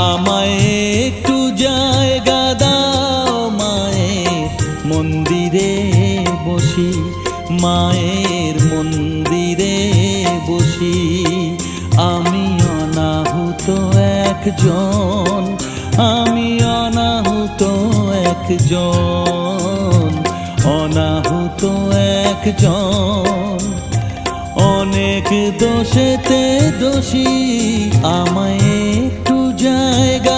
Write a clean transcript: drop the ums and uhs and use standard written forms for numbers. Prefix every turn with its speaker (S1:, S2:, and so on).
S1: আমায় একটু জায়গা দাও মায়ের মন্দিরে বসি, মায়ের মন্দিরে বসি। আমি অনাহুত একজন, আমি অনাহুত একজন, অনাহুত একজন। অনেক দোষেতে দোষী, আমায় একটু জায়গা